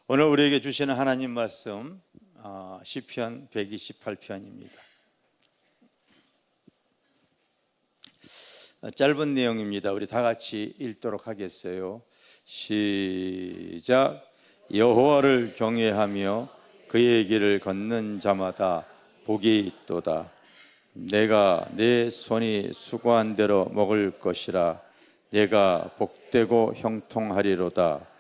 오늘 우리에게 주시는 하나님 말씀 시편 128편입니다. 짧은 내용입니다. 우리 다 같이 읽도록 하겠어요. 시작. 여호와를 경외하며 그의 길을 걷는 자마다 복이 있도다. 내가 내 손이 수고한 대로 먹을 것이라. 내가 복되고 형통하리로다.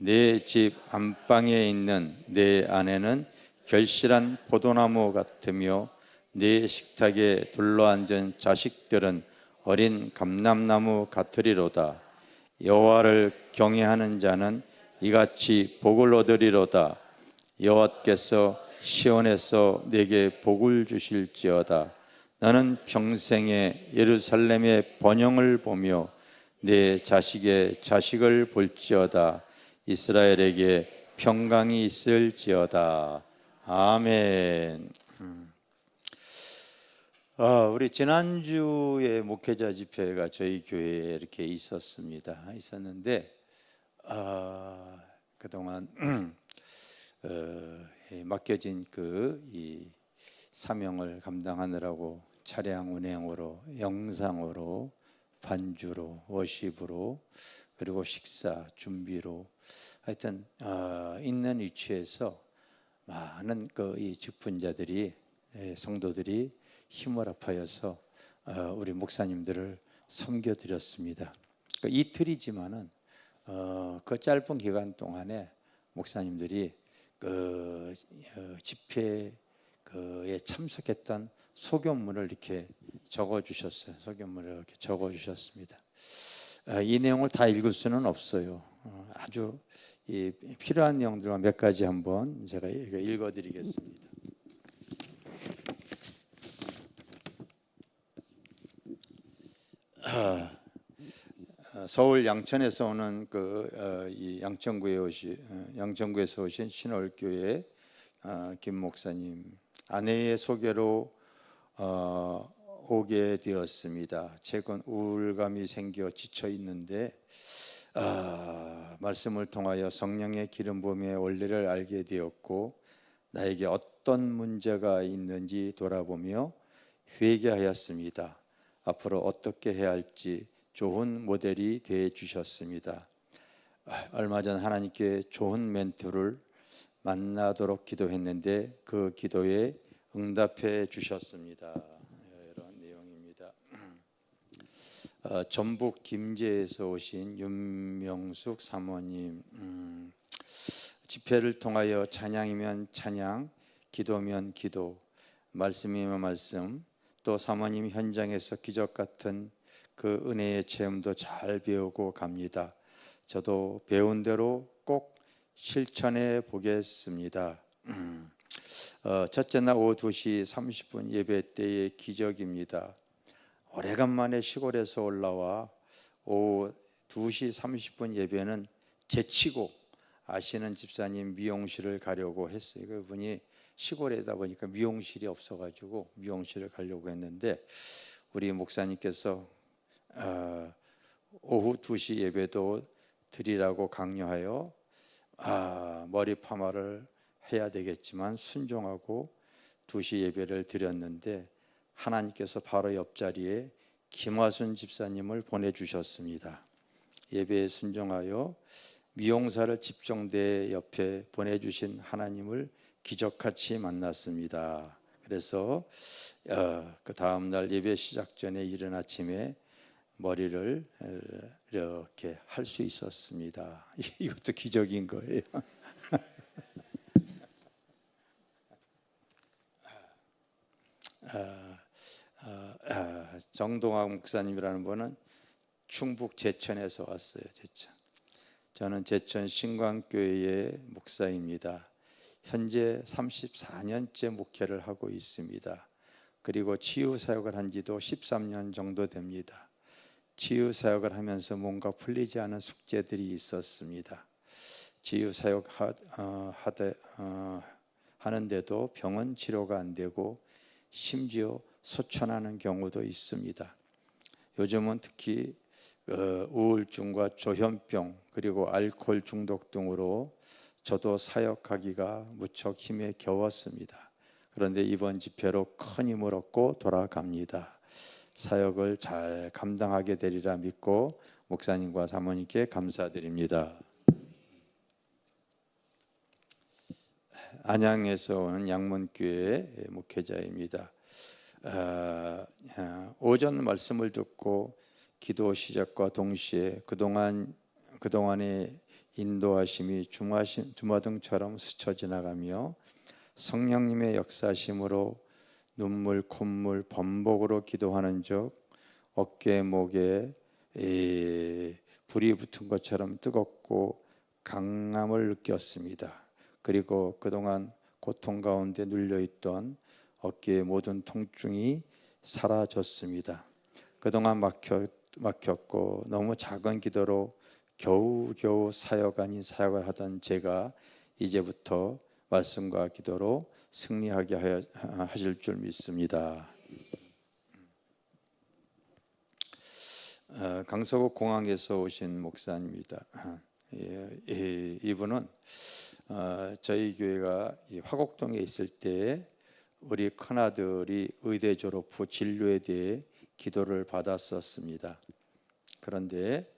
내 집 안방에 있는 내 아내는 결실한 포도나무 같으며 내 식탁에 둘러앉은 자식들은 어린 감람나무 같으리로다. 여호와를 경외하는 자는 이같이 복을 얻으리로다. 여호와께서 시온에서 내게 복을 주실지어다. 나는 평생에 예루살렘의 번영을 보며 내 자식의 자식을 볼지어다. 이스라엘에게 평강이 있을지어다. 아멘. 우리 지난주에 목회자 집회가 저희 교회에 이렇게 있었는데 그동안 맡겨진 이 사명을 감당하느라고 차량 운행으로, 영상으로, 반주로, 워십으로, 그리고 식사 준비로 하여튼 있는 위치에서 많은 이 직분자들이, 성도들이 힘을 합하여서 우리 목사님들을 섬겨드렸습니다. 이틀이지만은 그 짧은 기간 동안에 목사님들이 집회에 참석했던 소견문을 이렇게 적어주셨어요. 소견문을 이렇게 적어주셨습니다. 이 내용을 다 읽을 수는 없어요. 아주 필요한 내용들만 몇 가지 한번 제가 읽어드리겠습니다. 서울 양천에서 오는 이 양천구에서 오신 신월교회 김 목사님 아내의 소개로 오게 되었습니다. 최근 우울감이 생겨 지쳐 있는데 말씀을 통하여 성령의 기름 부음의 원리를 알게 되었고 나에게 어떤 문제가 있는지 돌아보며 회개하였습니다. 앞으로 어떻게 해야 할지 좋은 모델이 되어 주셨습니다. 얼마 전 하나님께 좋은 멘토를 만나도록 기도했는데 그 기도에 응답해 주셨습니다. 이런 내용입니다. 전북 김제에서 오신 윤명숙 사모님, 집회를 통하여 찬양이면 찬양, 기도면 기도, 말씀이면 말씀, 또 사모님 현장에서 기적 같은 그 은혜의 체험도 잘 배우고 갑니다. 저도 배운 대로 꼭 실천해 보겠습니다. 첫째 날 오후 2시 30분 예배 때의 기적입니다. 오래간만에 시골에서 올라와 오후 2시 30분 예배는 제치고 아시는 집사님 미용실을 가려고 했어요. 그분이 시골에다 보니까 미용실이 없어가지고 미용실을 가려고 했는데 우리 목사님께서 오후 2시 예배도 드리라고 강요하여 머리 파마를 해야 되겠지만 순종하고 2시 예배를 드렸는데 하나님께서 바로 옆자리에 김화순 집사님을 보내주셨습니다. 예배에 순종하여 미용사를 집정대 옆에 보내주신 하나님을 기적같이 만났습니다. 그래서 그 다음날 예배 시작 전에 이른 아침에 머리를 이렇게 할 수 있었습니다. 이것도 기적인 거예요. 정동학 목사님이라는 분은 충북 제천에서 왔어요. 제천. 저는 제천 신광교회의 목사입니다. 현재 34년째 목회를 하고 있습니다. 그리고 치유사역을 한 지도 13년 정도 됩니다. 치유사역을 하면서 뭔가 풀리지 않은 숙제들이 있었습니다. 치유사역 하는데도 병원 치료가 안 되고 심지어 소천하는 경우도 있습니다. 요즘은 특히 우울증과 조현병 그리고 알코올 중독 등으로 저도 사역하기가 무척 힘에 겨웠습니다. 그런데 이번 집회로 큰 힘을 얻고 돌아갑니다. 사역을 잘 감당하게 되리라 믿고 목사님과 사모님께 감사드립니다. 안양에서 온 양문교회 목회자입니다. 오전 말씀을 듣고 기도 시작과 동시에 그동안의 인도하심이 주마등처럼 스쳐 지나가며 성령님의 역사심으로 눈물, 콧물, 번복으로 기도하는 적 어깨, 목에 불이 붙은 것처럼 뜨겁고 강함을 느꼈습니다. 그리고 그동안 고통 가운데 눌려있던 어깨의 모든 통증이 사라졌습니다. 그동안 막혔고 너무 작은 기도로 겨우겨우 사역 아닌 사역을 하던 제가 이제부터 말씀과 기도로 승리하게 하실 줄 믿습니다. 강서구 공항에서 오신 목사입니다. 이분은 저희 교회가 화곡동에 있을 때 우리 큰아들이 의대 졸업 후 진로에 대해 기도를 받았었습니다. 그런데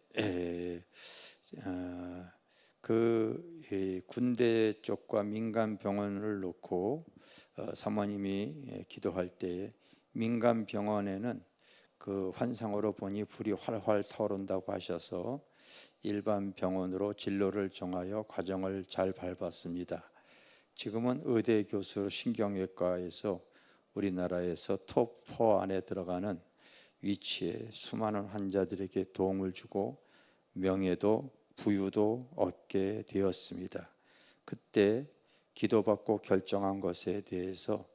군대 쪽과 민간 병원을 놓고 사모님이 기도할 때 민간 병원에는 그 환상으로 보니 불이 활활 타오른다고 하셔서 일반 병원으로 진로를 정하여 과정을 잘 밟았습니다. 지금은 의대 교수 신경외과에서 우리나라에서 톱4 안에 들어가는 위치에 수많은 환자들에게 도움을 주고 명예도 부유도 얻게 되었습니다. 그때 기도받고 결정한 것에 대해서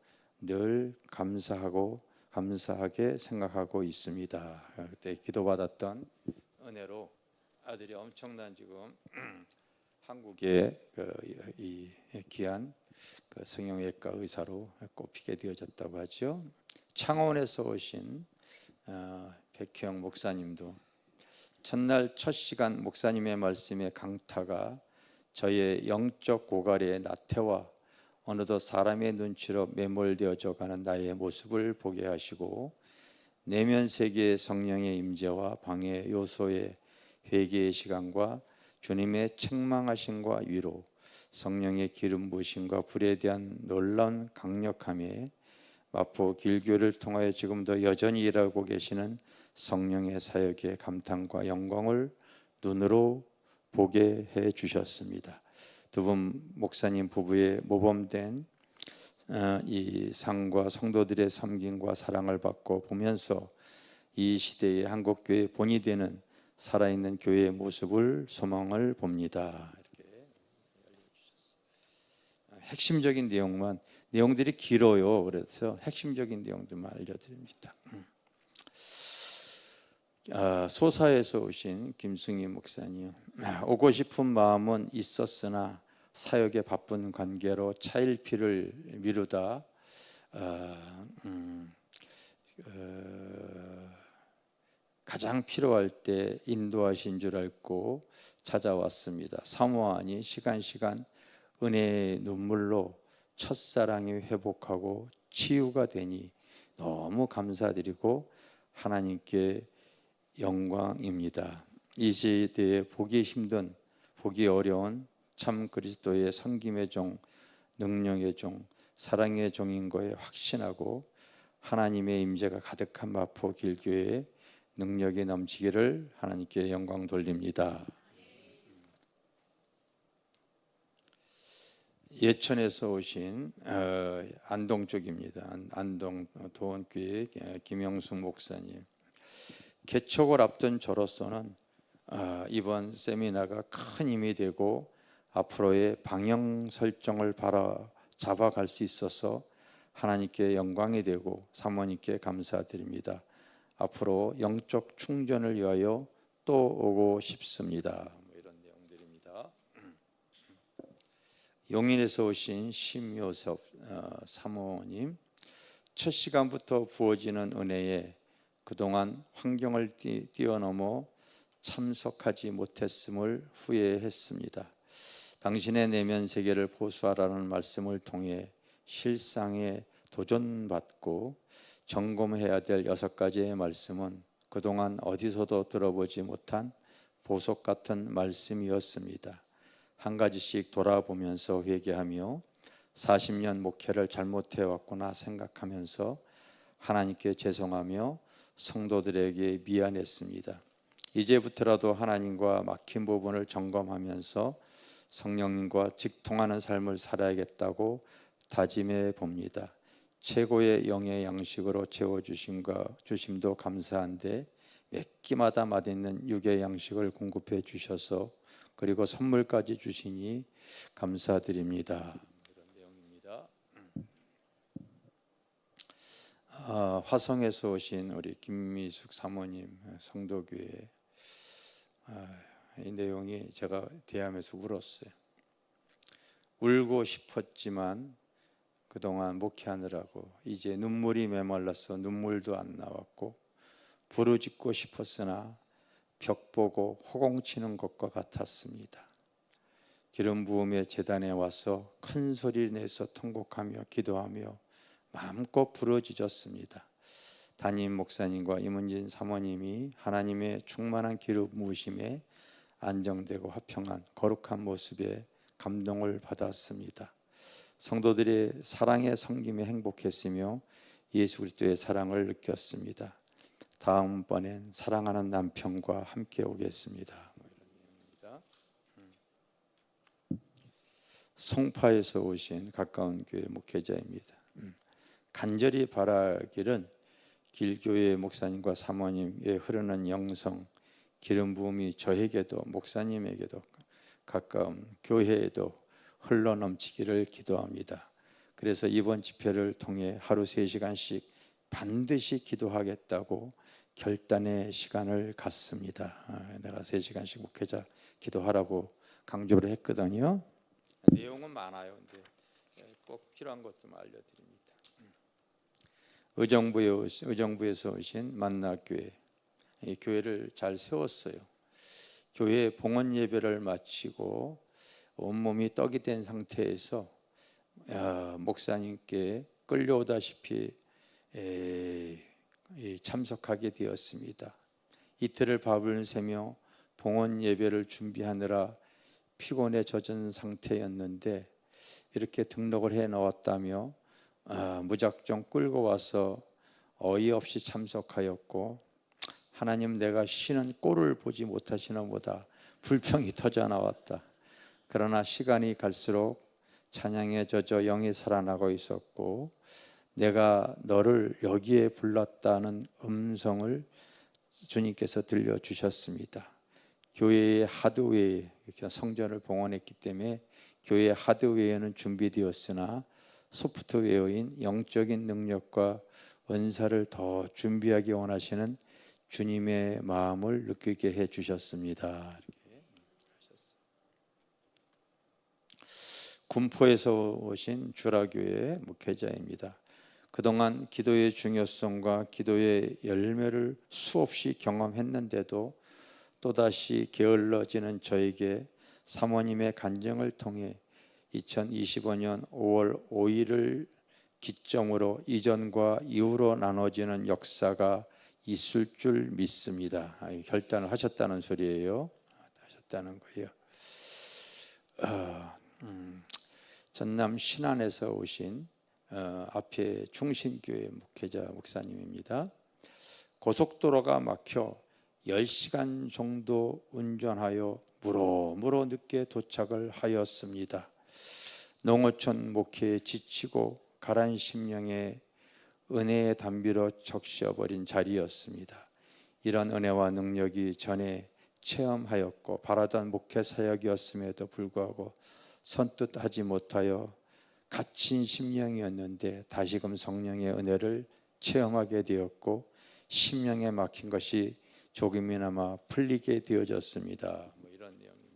늘 감사하게 생각하고 있습니다. 그때 기도받았던 은혜로 아들이 엄청난 지금 한국의 이 귀한 성형외과 의사로 꼽히게 되어졌다고 하죠. 창원에서 오신 백형 목사님도 첫날 첫 시간 목사님의 말씀의 강타가 저의 영적 고갈의 나태와 어느덧 사람의 눈치로 매몰되어져 가는 나의 모습을 보게 하시고 내면 세계의 성령의 임재와 방해 요소의 회개의 시간과 주님의 책망하심과 위로 성령의 기름 부으심과 불에 대한 놀라운 강력함에 마포 길교를 통하여 지금도 여전히 일하고 계시는 성령의 사역의 감탄과 영광을 눈으로 보게 해 주셨습니다. 두 분 목사님 부부의 모범된 이 상과 성도들의 섬김과 사랑을 받고 보면서 이 시대의 한국교회의 본이 되는 살아있는 교회의 모습을 소망을 봅니다. 이렇게 핵심적인 내용들이 길어요. 그래서 핵심적인 내용들만 알려드립니다. 소사에서 오신 김승희 목사님, 오고 싶은 마음은 있었으나 사역에 바쁜 관계로 차일피를 미루다 가장 필요할 때 인도하신 줄 알고 찾아왔습니다. 사모하니 시간 은혜의 눈물로 첫사랑이 회복하고 치유가 되니 너무 감사드리고 하나님께 영광입니다. 이 시대에 보기 힘든, 보기 어려운 참 그리스도의 섬김의 종, 능력의 종, 사랑의 종인 거에 확신하고 하나님의 임재가 가득한 마포 길교회에 능력이 넘치기를 하나님께 영광 돌립니다. 예천에서 오신 안동 쪽입니다. 안동 도원교회 김영숙 목사님. 개척을 앞둔 저로서는 이번 세미나가 큰 힘이 되고 앞으로의 방향 설정을 잡아갈 수 있어서 하나님께 영광이 되고 사모님께 감사드립니다. 앞으로 영적 충전을 위하여 또 오고 싶습니다. 이런 내용들입니다. 용인에서 오신 심요섭 사모님, 첫 시간부터 부어지는 은혜에 그동안 환경을 뛰어넘어 참석하지 못했음을 후회했습니다. 당신의 내면 세계를 보수하라는 말씀을 통해 실상에 도전받고 점검해야 될 6가지의 말씀은 그동안 어디서도 들어보지 못한 보석 같은 말씀이었습니다. 한 가지씩 돌아보면서 회개하며 40년 목회를 잘못해왔구나 생각하면서 하나님께 죄송하며 성도들에게 미안했습니다. 이제부터라도 하나님과 막힌 부분을 점검하면서 성령님과 직통하는 삶을 살아야겠다고 다짐해 봅니다. 최고의 영의 양식으로 채워주심도 감사한데 몇 끼마다 맛있는 육의 양식을 공급해 주셔서 그리고 선물까지 주시니 감사드립니다. 이런 내용입니다. 화성에서 오신 우리 김미숙 사모님 성도교회, 이 내용이 제가 대하면서 울었어요. 울고 싶었지만 그동안 목회하느라고 이제 눈물이 메말라서 눈물도 안 나왔고, 부르짖고 싶었으나 벽 보고 호공치는 것과 같았습니다. 기름 부음의 제단에 와서 큰 소리 내서 통곡하며 기도하며 마음껏 부르짖었습니다. 담임 목사님과 이문진 사모님이 하나님의 충만한 기름 부으심에 안정되고 화평한 거룩한 모습에 감동을 받았습니다. 성도들의 사랑의 섬김에 행복했으며 예수 그리스도의 사랑을 느꼈습니다. 다음번엔 사랑하는 남편과 함께 오겠습니다. 송파에서 오신 가까운 교회 목회자입니다. 간절히 바라기는 길교회 목사님과 사모님의 흐르는 영성, 기름 부음이 저에게도 목사님에게도 가까운 교회에도 흘러넘치기를 기도합니다. 그래서 이번 집회를 통해 하루 3시간씩 반드시 기도하겠다고 결단의 시간을 갖습니다. 내가 3시간씩 목회자 기도하라고 강조를 했거든요. 내용은 많아요. 근데 꼭 필요한 것좀 알려드립니다. 의정부에서 오신 만나교회, 이 교회를 잘 세웠어요. 교회 봉헌 예배를 마치고 온몸이 떡이 된 상태에서 목사님께 끌려오다시피 참석하게 되었습니다. 이틀을 밥을 새며 봉헌 예배를 준비하느라 피곤에 젖은 상태였는데 이렇게 등록을 해 놓았다며 무작정 끌고 와서 어이없이 참석하였고, 하나님, 내가 쉬는 꼴을 보지 못하시나 보다 불평이 터져 나왔다. 그러나 시간이 갈수록 찬양에 젖어 영이 살아나고 있었고, 내가 너를 여기에 불렀다는 음성을 주님께서 들려주셨습니다. 교회의 하드웨어, 성전을 봉헌했기 때문에 교회의 하드웨어는 준비되었으나 소프트웨어인 영적인 능력과 은사를 더 준비하기 원하시는 주님의 마음을 느끼게 해주셨습니다. 군포에서 오신 주라교회 목회자입니다. 그동안 기도의 중요성과 기도의 열매를 수없이 경험했는데도 또다시 게을러지는 저에게 사모님의 간증을 통해 2025년 5월 5일을 기점으로 이전과 이후로 나눠지는 역사가 있을 줄 믿습니다. 결단을 하셨다는 소리예요. 하셨다는 거예요. 전남 신안에서 오신 앞에 충신교회 목회자 목사님입니다. 고속도로가 막혀 10시간 정도 운전하여 무로무로 늦게 도착을 하였습니다. 농어촌 목회에 지치고 가란 심령에 은혜의 담비로 적셔버린 자리였습니다. 이런 은혜와 능력이 전에 체험하였고 바라던 목회 사역이었음에도 불구하고 선뜻하지 못하여 갇힌 심령이었는데 다시금 성령의 은혜를 체험하게 되었고 심령에 막힌 것이 조금이나마 풀리게 되어졌습니다. 이런 내용입니다.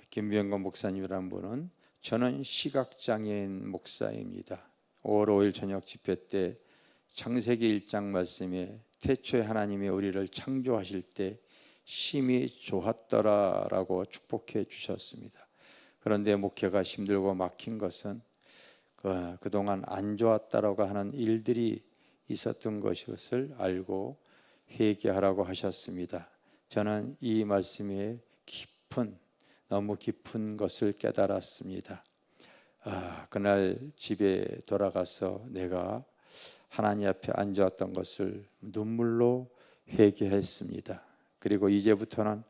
김병건 목사님이라는 분은 저는 시각장애인 목사입니다. 5월 5일 저녁 집회 때 창세기 1장 말씀에 태초에 하나님이 우리를 창조하실 때 심히 좋았더라라고 축복해 주셨습니다. 그런데 목회가 힘들고 막힌 것은 그동안 안 좋았다라고 하는 일들이 있었던 것을 알고 회개하라고 하셨습니다. 저는 이 말씀에 너무 깊은 것을 깨달았습니다. 그날 집에 돌아가서 내가 하나님 앞에 앉았던 것을 눈물로 회개했습니다. 그리고 이제부터는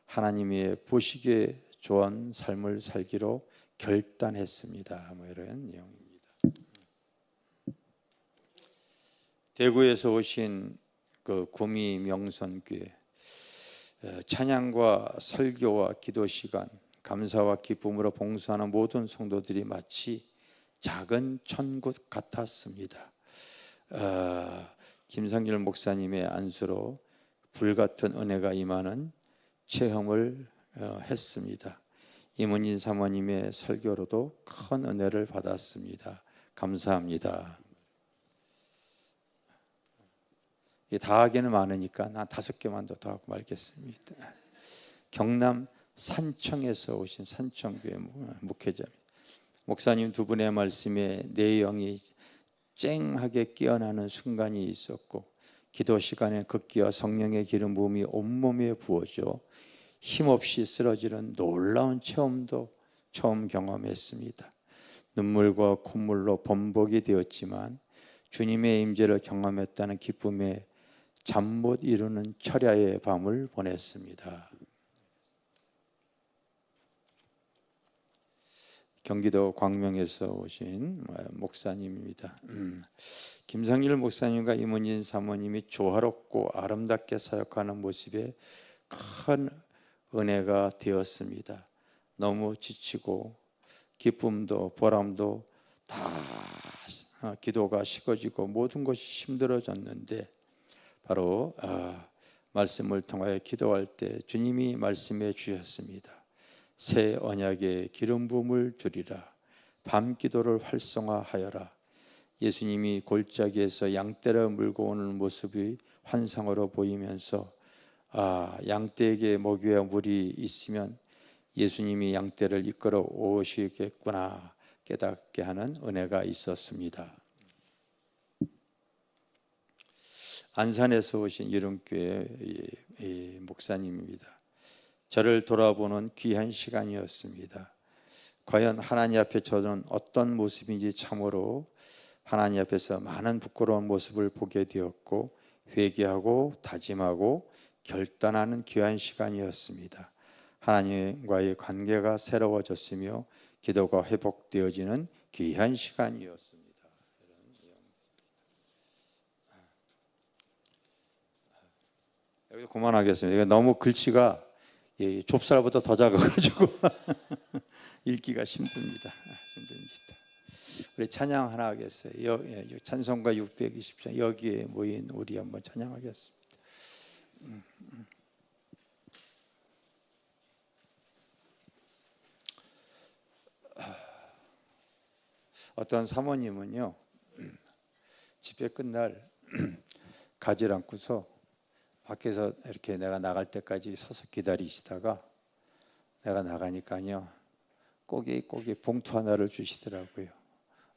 하나님이 보시기에 좋은 삶을 살기로 결단했습니다. 이런 내용입니다. 대구에서 오신 그 구미 명선교회 찬양과 설교와 기도 시간, 감사와 기쁨으로 봉사하는 모든 성도들이 마치 작은 천국 같았습니다. 김상률 목사님의 안수로 불같은 은혜가 임하는 체험을 했습니다. 이문진 사모님의 설교로도 큰 은혜를 받았습니다. 감사합니다. 다 하기는 많으니까 난 5개만 더 하고 말겠습니다. 경남 산청에서 오신 산청교회 목회자 목사님 두 분의 말씀에 내 영이 쨍하게 깨어나는 순간이 있었고, 기도 시간에 급기와 성령의 기름 부음이 온몸에 부어져 힘없이 쓰러지는 놀라운 체험도 처음 경험했습니다. 눈물과 콧물로 번복이 되었지만 주님의 임재를 경험했다는 기쁨에 잠 못 이루는 철야의 밤을 보냈습니다. 경기도 광명에서 오신 목사님입니다. 김상률 목사님과 이문진 사모님이 조화롭고 아름답게 사역하는 모습에 큰 은혜가 되었습니다. 너무 지치고 기쁨도 보람도 다 기도가 식어지고 모든 것이 힘들어졌는데, 바로 말씀을 통하여 기도할 때 주님이 말씀해 주셨습니다. 새 언약의 기름 부음을 주리라. 밤 기도를 활성화하여라. 예수님이 골짜기에서 양떼를 물고 오는 모습이 환상으로 보이면서 양떼에게 먹이와 물이 있으면 예수님이 양떼를 이끌어 오시겠구나 깨닫게 하는 은혜가 있었습니다. 안산에서 오신 이름교회 목사님입니다. 저를 돌아보는 귀한 시간이었습니다. 과연 하나님 앞에 저는 어떤 모습인지 참으로 하나님 앞에서 많은 부끄러운 모습을 보게 되었고, 회개하고 다짐하고 결단하는 귀한 시간이었습니다. 하나님과의 관계가 새로워졌으며 기도가 회복되어지는 귀한 시간이었습니다. 여기서 그만하겠습니다. 이거 너무 글씨가 좁쌀보다 더 작아가지고 읽기가 힘듭니다. 우리 찬양 하나 하겠어요. 찬송가 620장 여기에 모인 우리 한번 찬양하겠습니다. 어떤 사모님은요, 집회 끝날 가지를 않고서 밖에서 이렇게 내가 나갈 때까지 서서 기다리시다가 내가 나가니까요 꼬기 봉투 하나를 주시더라고요.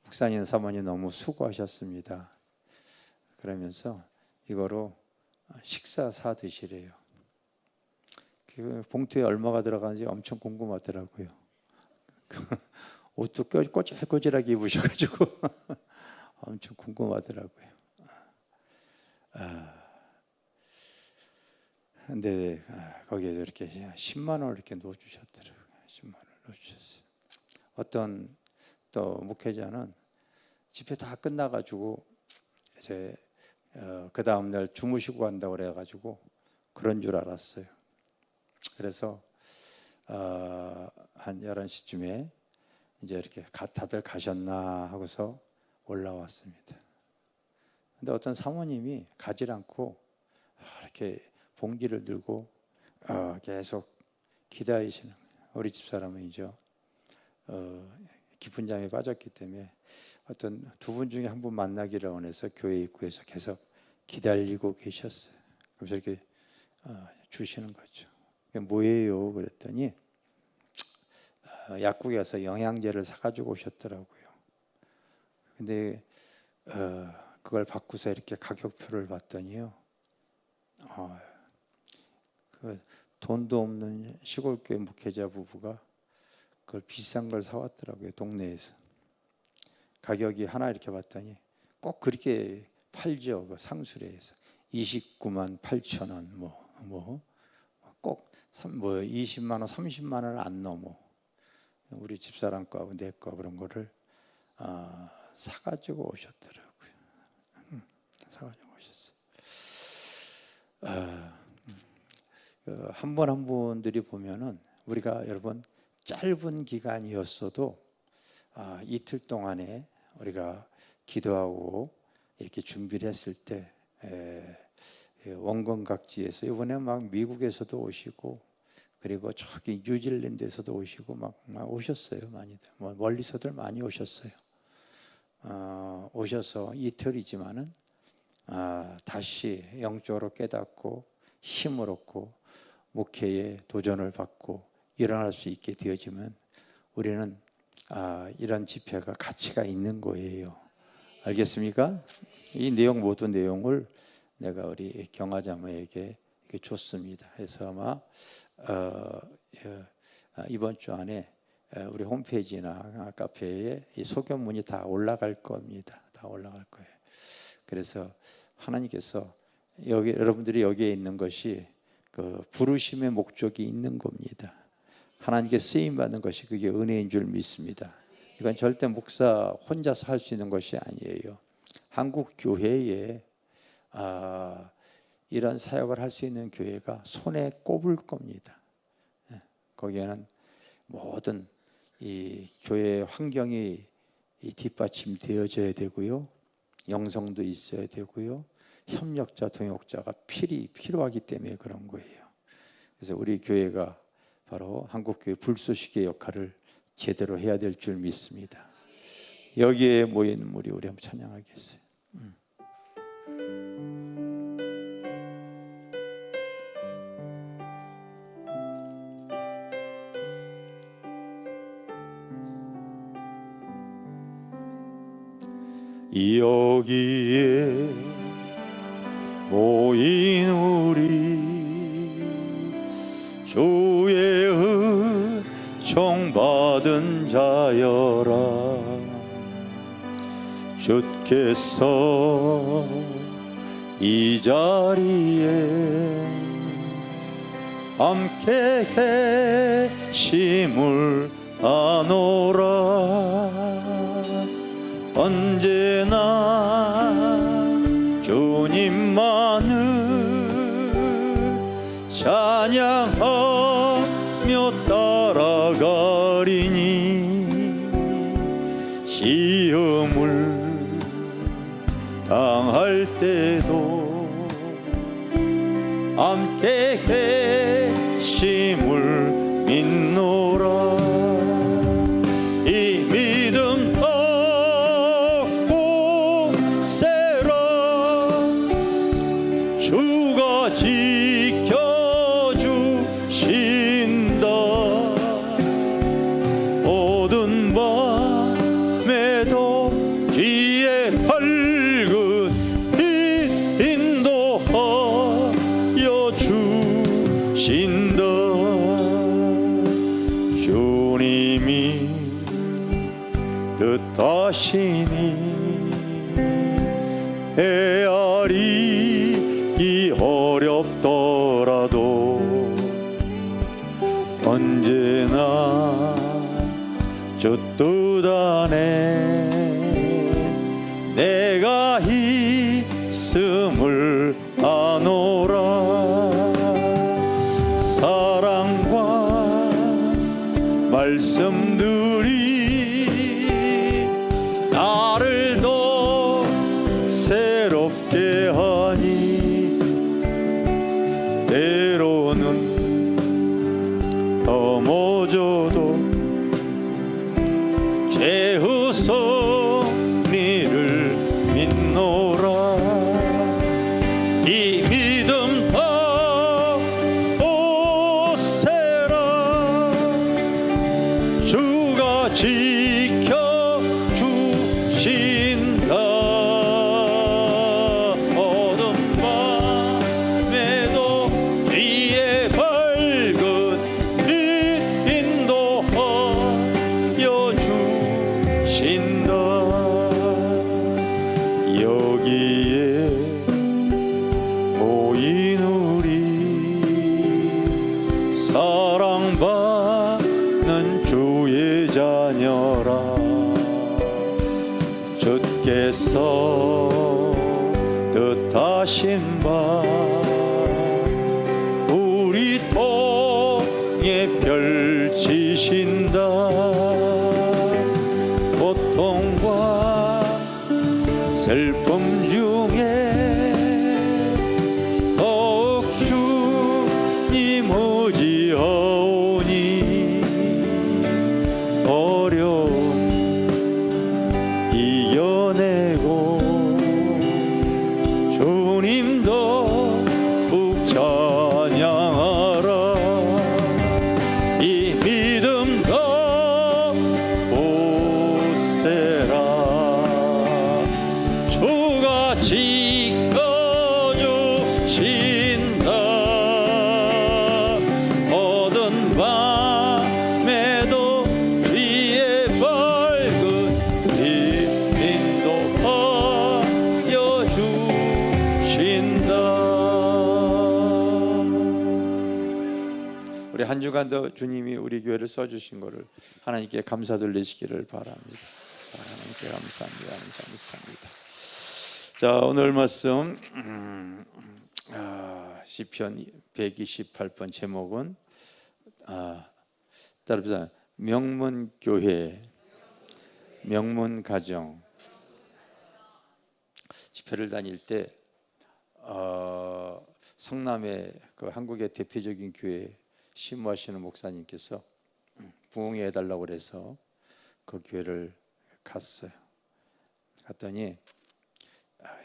목사님 사모님 너무 수고하셨습니다. 그러면서 이거로 식사 사 드시래요. 그 봉투에 얼마가 들어가는지 엄청 궁금하더라고요. 옷도 꼬질꼬질하게 입으셔가지고 엄청 궁금하더라고요. 근데 거기에 이렇게 10만 원을 이렇게 넣어주셨더라고요. 10만 원을 넣어주셨어요. 어떤 또 목회자는 집회 다 끝나가지고 이제 그 다음 날 주무시고 간다고 그래가지고 그런 줄 알았어요. 그래서 한 11시쯤에 이제 이렇게 다들 가셨나 하고서 올라왔습니다. 근데 어떤 사모님이 가지 않고 이렇게 봉지를 들고 계속 기다리시는 우리 집사람이죠. 깊은 잠에 빠졌기 때문에 어떤 두 분 중에 한 분 만나기를 원해서 교회 입구에서 계속 기다리고 계셨어요. 그래서 이렇게 주시는 거죠. 뭐예요? 그랬더니 약국에서 영양제를 사가지고 오셨더라고요. 근데 그걸 받고서 이렇게 가격표를 봤더니요, 그 돈도 없는 시골교회 목회자 부부가 그걸 비싼 걸 사왔더라고요. 동네에서. 가격이 하나 이렇게 봤더니 꼭 그렇게 팔죠. 그 상수리에서 29만 8천 원, 꼭 20만 원, 30만 원을 안 넘어. 우리 집사람 거하고 내 거 그런 거를 사가지고 오셨더라고요. 사가지고 오셨어요. 한 분 한 분들이 보면은 우리가 여러분 짧은 기간이었어도 이틀 동안에 우리가 기도하고 이렇게 준비를 했을 때 원건 각지에서 이번에 막 미국에서도 오시고 그리고 저기 뉴질랜드에서도 오시고 막 오셨어요. 많이들 멀리서들 많이 오셨어요. 오셔서 이틀이지만은 다시 영적으로 깨닫고 힘을 얻고 목회에 도전을 받고 일어날 수 있게 되어지면 우리는 이런 집회가 가치가 있는 거예요. 알겠습니까? 이 내용 모든 내용을 내가 우리 경화자매에게 이렇게 줬습니다. 그래서 아마 이번 주 안에 우리 홈페이지나 카페에 이 소견문이 다 올라갈 겁니다. 다 올라갈 거예요. 그래서 하나님께서 여러분들이 여기에 있는 것이 그 부르심의 목적이 있는 겁니다. 하나님께 쓰임 받는 것이 그게 은혜인 줄 믿습니다. 이건 절대 목사 혼자서 할 수 있는 것이 아니에요. 한국 교회에 이런 사역을 할 수 있는 교회가 손에 꼽을 겁니다. 거기에는 모든 이 교회 환경이 뒷받침되어져야 되고요, 영성도 있어야 되고요, 협력자, 동역자가 필요하기 때문에 그런 거예요. 그래서 우리 교회가 바로 한국교회 불쏘시개 역할을 제대로 해야 될 줄 믿습니다. 여기에 모인 우리 한번 찬양하겠어요. 여기에 모인 우리 주의 은총 받은 자여라. 주께서 이 자리에 함께 계심을 아노라. 언제나 주님만을 찬양하며 따라가리니 시험을 당할 때도 함께 계심을 믿노라. 이 믿음 주가 지켜주신다. 모든 밤에도 뒤에 밝은 빛 인도하여 주신다. 주님이 뜻하시니 헤아리기 어렵더라도 언제나 주 뜻 안에 내가 있음을 아노라. 사랑과 말씀들이 나를 더 새롭게 하니 때로는 넘어져도 제 후손이를 믿노라. 이 믿음 지켜주신다. 어둠 밤에도 뒤에 밝은 빛 인도하여 주신다. 여기에 모인 우리 사랑받는 주의 자녀라. 주께서 뜻하신 바 우리 통에 펼치신다. 고통과 슬픔 중에 더욱 주님 의지하오니 어려움 이겨내고 주님 더욱 찬양하라. 이 믿음 더 보세라. 주가 지켜주신다. 어두운 밤에도 뒤에 밝은 빛 인도하여 주신다. 우리 한 주간도 주님이 우리 교회를 써주신 것을 하나님께 감사 돌리시기를 바랍니다. 하나님께 감사합니다. 감사합니다. 자, 오늘 말씀 시편 128번 제목은 따라합시다. 명문교회, 명문가정. 집회를 다닐 때 성남의 그 한국의 대표적인 교회 심무하시는 목사님께서 부흥회 해달라고 그래서 그 교회를 갔어요. 갔더니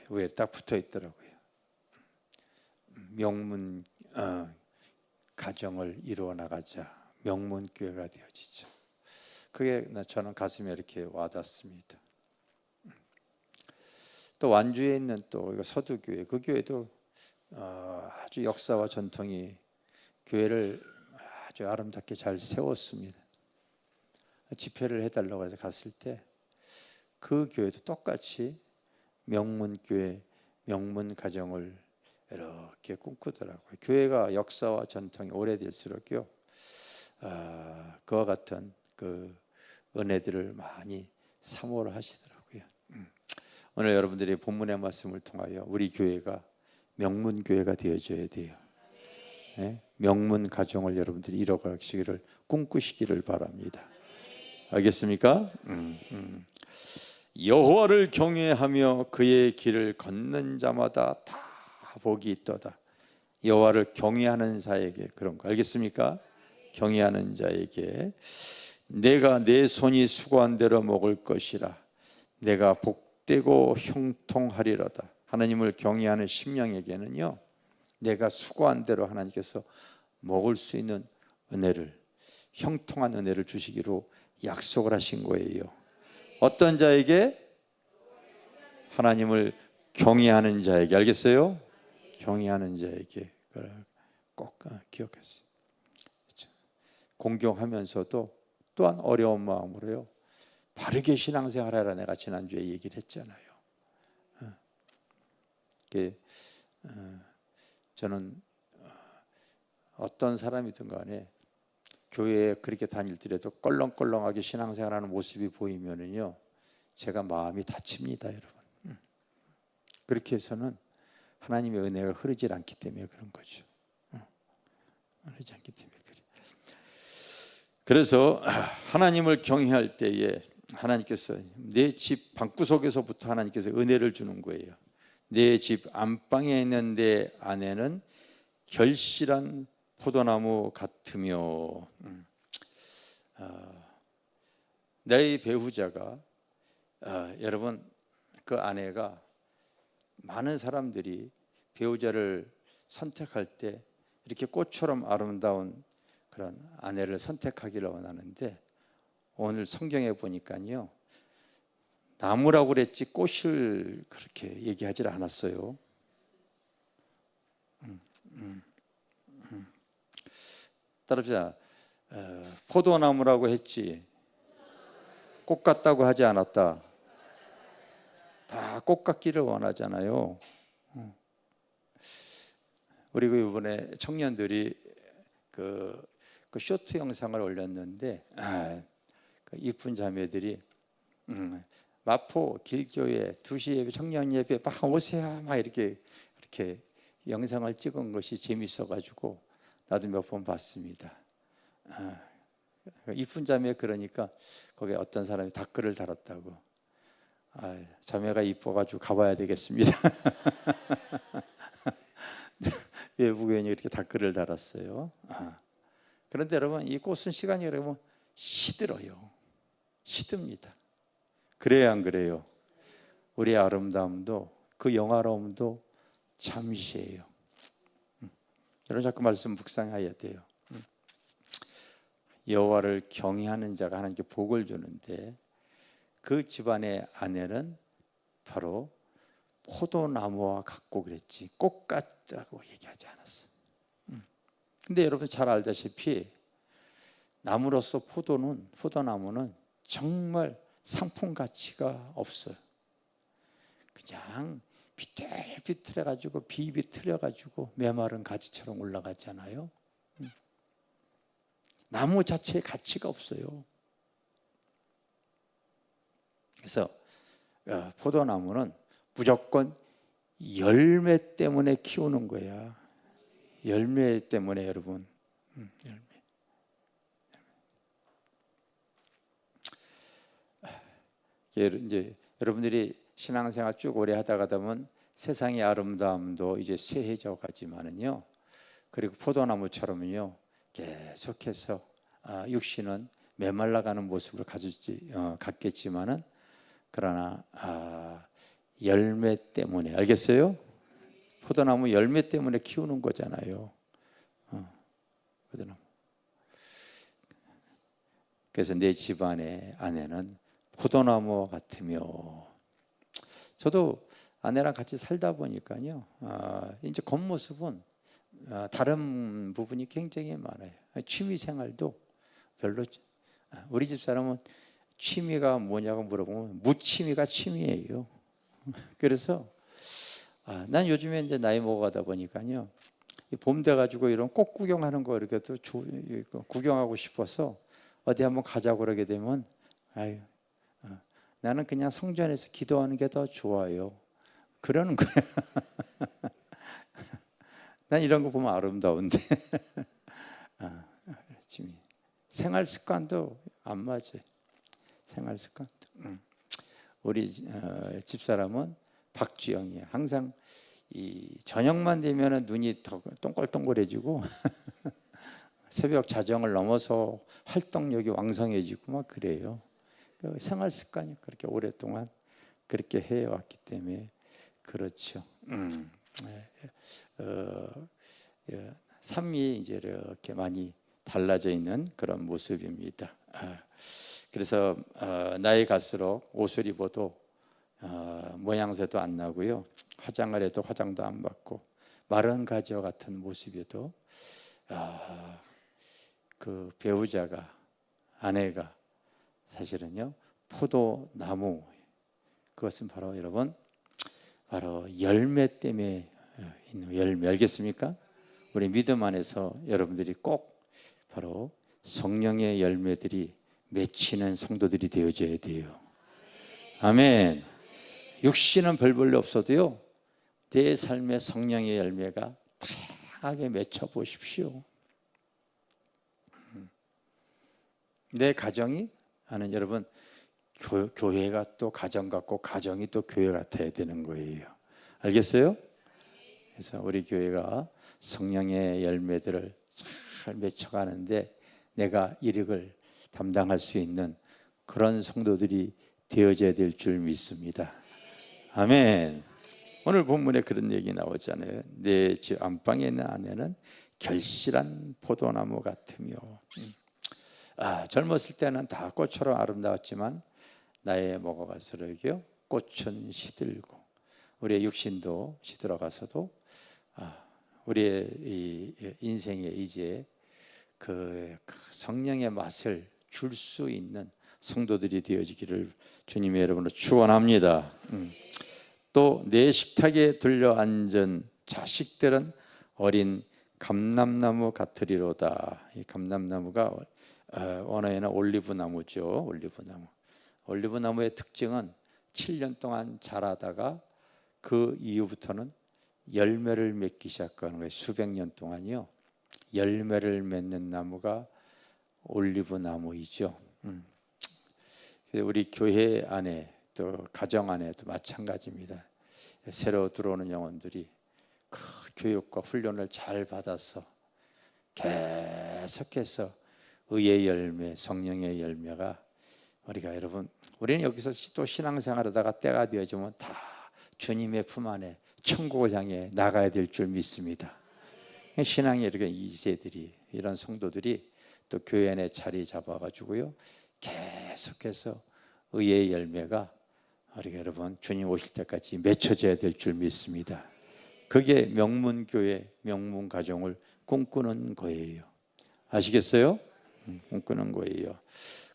위에 딱 붙어 있더라고요. 명문 가정을 이루어 나가자. 명문 교회가 되어지자. 그게 저는 가슴에 이렇게 와닿습니다. 또 완주에 있는 또 서두교회, 그 교회도 아주 역사와 전통이 교회를 아주 아름답게 잘 세웠습니다. 집회를 해달라고 해서 갔을 때 그 교회도 똑같이 명문교회, 명문가정을 이렇게 꿈꾸더라고요. 교회가 역사와 전통이 오래될수록요, 그와 같은 그 은혜들을 많이 사모를 하시더라고요. 오늘 여러분들이 본문의 말씀을 통하여 우리 교회가 명문교회가 되어져야 돼요. 네? 명문가정을 여러분들이 이뤄가시기를 꿈꾸시기를 바랍니다. 알겠습니까? 여호와를 경외하며 그의 길을 걷는 자마다 다 복이 있도다. 여호와를 경외하는 자에게 그런 거 알겠습니까? 경외하는 자에게 내가 내 손이 수고한 대로 먹을 것이라. 내가 복되고 형통하리로다. 하나님을 경외하는 심령에게는요, 내가 수고한 대로 하나님께서 먹을 수 있는 은혜를, 형통한 은혜를 주시기로 약속을 하신 거예요. 어떤 자에게? 하나님을 경외하는 자에게. 알겠어요? 경외하는 자에게. 꼭 기억했어요. 공경하면서도 또한 어려운 마음으로요, 바르게 신앙생활하라. 내가 지난주에 얘기를 했잖아요. 저는 어떤 사람이든 간에 교회에 그렇게 다닐더라도 껄렁껄렁하게 신앙생활하는 모습이 보이면은요, 제가 마음이 다칩니다, 여러분. 그렇게 해서는 하나님의 은혜가 흐르지 않기 때문에 그런 거죠. 흐르지 않기 때문에 그래. 그래서 하나님을 경외할 때에 하나님께서 내 집 방구석에서부터 하나님께서 은혜를 주는 거예요. 내 집 안방에 있는 내 아내는 결실한 포도나무 같으며, 내 배우자가 여러분, 그 아내가 많은 사람들이 배우자를 선택할 때 이렇게 꽃처럼 아름다운 그런 아내를 선택하기를 원하는데, 오늘 성경에 보니까요, 나무라고 그랬지 꽃을 그렇게 얘기하지 않았어요. 따라합시다. 포도나무라고 했지 꽃 같다고 하지 않았다. 다 꽃 같기를 원하잖아요. 우리 이번에 청년들이 그 쇼트 영상을 올렸는데, 그 이쁜 자매들이 마포 길교회 2시 예배, 청년 예배 막 오세요 막 이렇게 영상을 찍은 것이 재밌어가지고 나도 몇 번 봤습니다. 이쁜 자매, 그러니까 거기에 어떤 사람이 댓글을 달았다고. 자매가 이뻐가지고 가봐야 되겠습니다. 외부교인이 이렇게 댓글을 달았어요. 그런데 여러분, 이 꽃은 시간이 여러분 시들어요. 시듭니다. 그래야 안 그래요? 우리의 아름다움도, 그 영화로움도 잠시예요. 여러분, 자꾸 말씀 묵상해야 돼요. 여호와를 경외하는 자가 하나님께 복을 주는데, 그 집안의 아내는 바로 포도나무와 같고 그랬지 꽃 같다고 얘기하지 않았어. 근데 여러분 잘 알다시피 나무로서 포도나무는 정말 상품 가치가 없어요. 그냥 비틀비틀해가지고 비비틀려가지고 메마른 가지처럼 올라가잖아요. 나무 자체의 가치가 없어요. 그래서 포도나무는 무조건 열매 때문에 키우는 거야. 열매 때문에 여러분. 열매. 이제 여러분들이 신앙생활 쭉 오래 하다가 보면 세상의 아름다움도 이제 쇠해져 가지만은요. 그리고 포도나무처럼요. 계속해서 육신은 메말라가는 모습을 갖겠지만은, 그러나 열매 때문에, 알겠어요? 포도나무 열매 때문에 키우는 거잖아요. 포도나무. 그래서 내 집안의 아내는 포도나무 같으며, 저도 아내랑 같이 살다 보니까요, 이제 겉모습은 다른 부분이 굉장히 많아요. 취미 생활도 별로, 우리 집 사람은 취미가 뭐냐고 물어보면 무취미가 취미예요. 그래서 난 요즘에 이제 나이 먹어가다 보니까요, 봄 돼가지고 이런 꽃 구경하는 거 이렇게 또 구경하고 싶어서 어디 한번 가자고 그러게 되면, 나는 그냥 성전에서 기도하는 게 더 좋아요. 그러는 거야. 난 이런 거 보면 아름다운데. 생활 습관도 안 맞아요. 생활 습관도. 우리 집사람은 박주영이에요. 항상 이 저녁만 되면 눈이 더 동글동글해지고 새벽 자정을 넘어서 활동력이 왕성해지고 막 그래요. 그 생활 습관이 그렇게 오랫동안 그렇게 해왔기 때문에 그렇죠. 삶이 이제 이렇게 많이 달라져 있는 그런 모습입니다. 그래서 나이 갈수록 옷을 입어도 모양새도 안 나고요, 화장을 해도 화장도 안 받고 마른 가지와 같은 모습에도 그 배우자가, 아내가 사실은요 포도나무, 그것은 바로 여러분 바로 열매 때문에 있는 열매, 알겠습니까? 우리 믿음 안에서 여러분들이 꼭 바로 성령의 열매들이 맺히는 성도들이 되어져야 돼요. 아멘. 육신은 별 볼일 없어도요, 내 삶의 성령의 열매가 다양하게 맺혀 보십시오. 내 가정이, 여러분 교회가 또 가정 같고 가정이 또 교회 같아야 되는 거예요. 알겠어요? 그래서 우리 교회가 성령의 열매들을 잘 맺혀가는데 내가 이력을 담당할 수 있는 그런 성도들이 되어져야 될 줄 믿습니다. 아멘. 오늘 본문에 그런 얘기 나오잖아요. 내 집 안방에 있는 아내는 결실한 포도나무 같으며. 젊었을 때는 다 꽃처럼 아름다웠지만 나이에 먹어갈수록요 꽃은 시들고 우리의 육신도 시들어가서도 우리의 이 인생에 이제 그 성령의 맛을 줄 수 있는 성도들이 되어지기를 주님의 여러분으로 축원합니다. 또 내 식탁에 들려앉은 자식들은 어린 감람나무 같으리로다. 이 감람나무가 원어에는 올리브나무죠. 올리브나무의 특징은 7년 동안 자라다가 그 이후부터는 열매를 맺기 시작하는 거예요. 수백 년 동안이요. 열매를 맺는 나무가 올리브나무이죠. 우리 교회 안에 또 가정 안에도 마찬가지입니다. 새로 들어오는 영혼들이 그 교육과 훈련을 잘 받아서 계속해서 의의 열매, 성령의 열매가 우리가 여러분 우리는 여기서 또 신앙생활하다가 때가 되어지면 다 주님의 품 안에 천국을 향해 나가야 될 줄 믿습니다. 신앙의 이렇게 2세들이 이런 성도들이 또 교회 안에 자리 잡아가지고요 계속해서 의의 열매가 우리가 여러분 주님 오실 때까지 맺혀져야 될 줄 믿습니다. 그게 명문교회, 명문가정을 꿈꾸는 거예요. 아시겠어요? 꿈꾸는 거예요.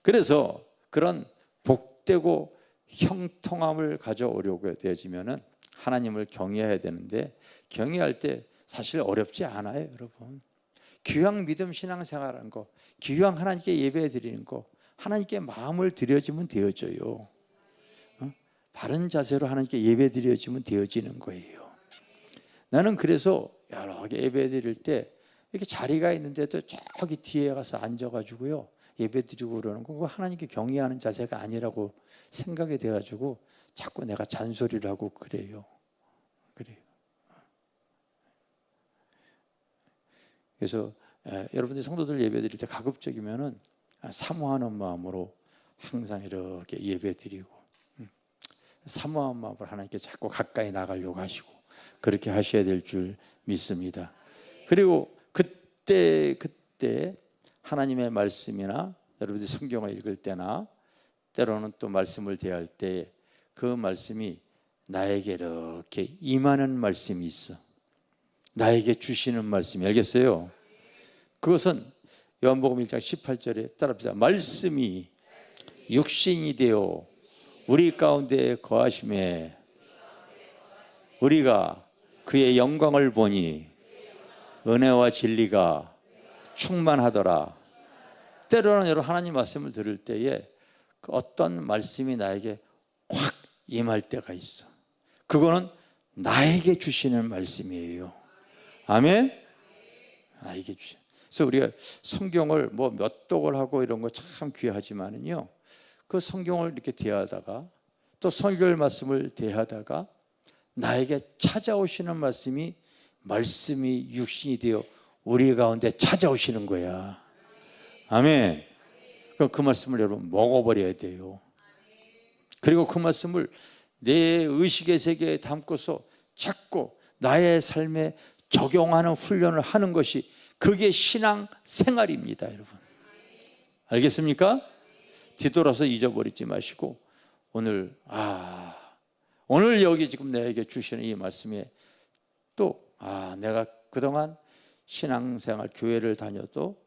그래서 그런 복되고 형통함을 가져오려고 되어지면은 하나님을 경외해야 되는데 경외할 때 사실 어렵지 않아요, 여러분. 귀한 믿음 신앙생활하는 거, 귀한 하나님께 예배 드리는 거, 하나님께 마음을 드려지면 되어져요. 바른 자세로 하나님께 예배 드려지면 되어지는 거예요. 나는 그래서 여러 개 예배 드릴 때 이렇게 자리가 있는데도 저기 뒤에 가서 앉아가지고요 예배 드리고 그러는 거, 그거 하나님께 경외하는 자세가 아니라고 생각이 돼가지고 자꾸 내가 잔소리를 하고 그래요. 그래서 여러분들 성도들 예배 드릴 때 가급적이면은 사모하는 마음으로 항상 이렇게 예배 드리고 사모한 마음으로 하나님께 자꾸 가까이 나가려고 하시고 그렇게 하셔야 될 줄 믿습니다. 그리고 그때 하나님의 말씀이나 여러분들이 성경을 읽을 때나 때로는 또 말씀을 대할 때 그 말씀이 나에게 이렇게 임하는 말씀이 있어. 나에게 주시는 말씀이, 알겠어요? 그것은 요한복음 1장 18절에 따라합시다. 말씀이 육신이 되어 우리 가운데 거하심에 우리가 그의 영광을 보니 은혜와 진리가 충만하더라. 때로는 여러분 하나님 말씀을 들을 때에 어떤 말씀이 나에게 확 임할 때가 있어. 그거는 나에게 주시는 말씀이에요. 아멘. 나에게 주시. 그래서 우리가 성경을 뭐 몇 독을 하고 이런 거 참 귀하지만은요. 그 성경을 이렇게 대하다가 또 성경 말씀을 대하다가 나에게 찾아오시는 말씀이 육신이 되어 우리 가운데 찾아오시는 거야. 아멘. 그럼 그 말씀을 여러분 먹어버려야 돼요. 그리고 그 말씀을 내 의식의 세계에 담고서 자꾸 나의 삶에 적용하는 훈련을 하는 것이 그게 신앙 생활입니다, 여러분. 알겠습니까? 뒤돌아서 잊어버리지 마시고 오늘 여기 지금 내게 주시는 이 말씀에 또 내가 그동안 신앙생활 교회를 다녀도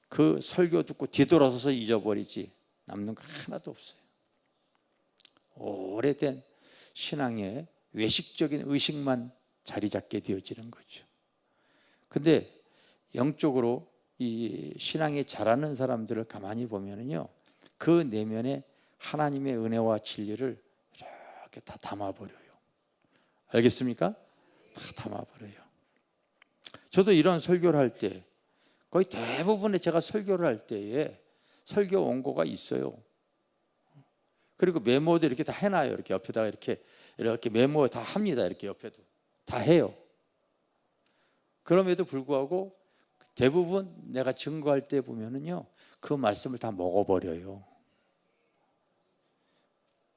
그 설교 듣고 뒤돌아서서 잊어버리지 남는 거 하나도 없어요. 오래된 신앙의 외식적인 의식만 자리 잡게 되어지는 거죠. 근데 영적으로 이 신앙이 자라는 사람들을 가만히 보면은요, 그 내면에 하나님의 은혜와 진리를 이렇게 다 담아버려요. 알겠습니까? 다 담아버려요. 저도 이런 설교를 할 때 거의 대부분의 제가 설교를 할 때에 설교 원고가 있어요. 그리고 메모도 이렇게 다 해놔요. 이렇게 옆에다가 이렇게 메모 다 합니다. 이렇게 옆에도 다 해요. 그럼에도 불구하고 대부분 내가 증거할 때 보면은요, 그 말씀을 다 먹어버려요.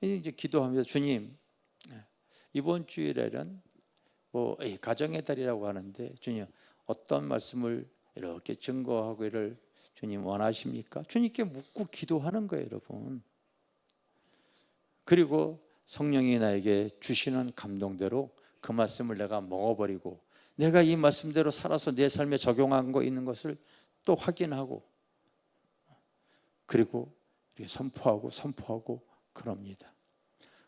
이제 기도하면서 주님, 이번 주일에는 뭐 가정의 달이라고 하는데 주님 어떤 말씀을 이렇게 증거하고 이를 주님 원하십니까? 주님께 묻고 기도하는 거예요, 여러분. 그리고 성령이 나에게 주시는 감동대로 그 말씀을 내가 먹어버리고 내가 이 말씀대로 살아서 내 삶에 적용한 거 있는 것을 또 확인하고 그리고 선포하고 그럽니다.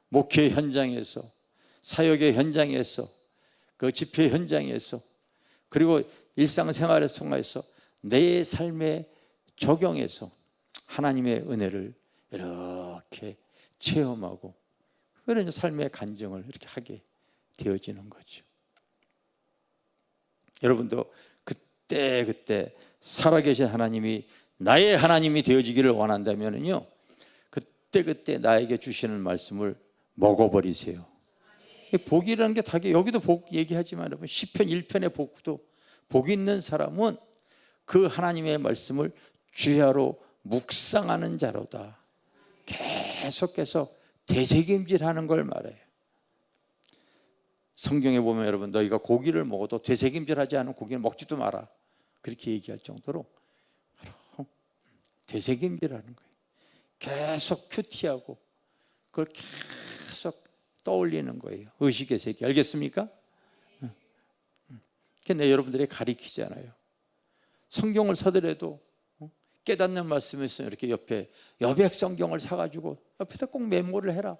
목회 현장에서, 사역의 현장에서, 그 집회 현장에서, 그리고 일상생활을 통해서 내 삶에 적용해서 하나님의 은혜를 이렇게 체험하고 그런 삶의 간증을 이렇게 하게 되어지는 거죠. 여러분도 그때 살아계신 하나님이 나의 하나님이 되어지기를 원한다면요, 그때 나에게 주시는 말씀을 먹어버리세요. 복이라는 게 다, 여기도 복 얘기하지만 여러분, 시편 1편의 복도, 복 있는 사람은 그 하나님의 말씀을 주야로 묵상하는 자로다. 계속해서 되새김질하는 걸 말해요. 성경에 보면 여러분, 너희가 고기를 먹어도 되새김질하지 않은 고기는 먹지도 마라, 그렇게 얘기할 정도로 바로 되새김질하는 거예요. 계속 큐티하고 그걸 계속 떠올리는 거예요. 의식의 세계. 알겠습니까? 그게 여러분들이 가리키잖아요. 성경을 사더라도 깨닫는 말씀이 있으면 이렇게 옆에 여백 성경을 사가지고 옆에다 꼭 메모를 해라.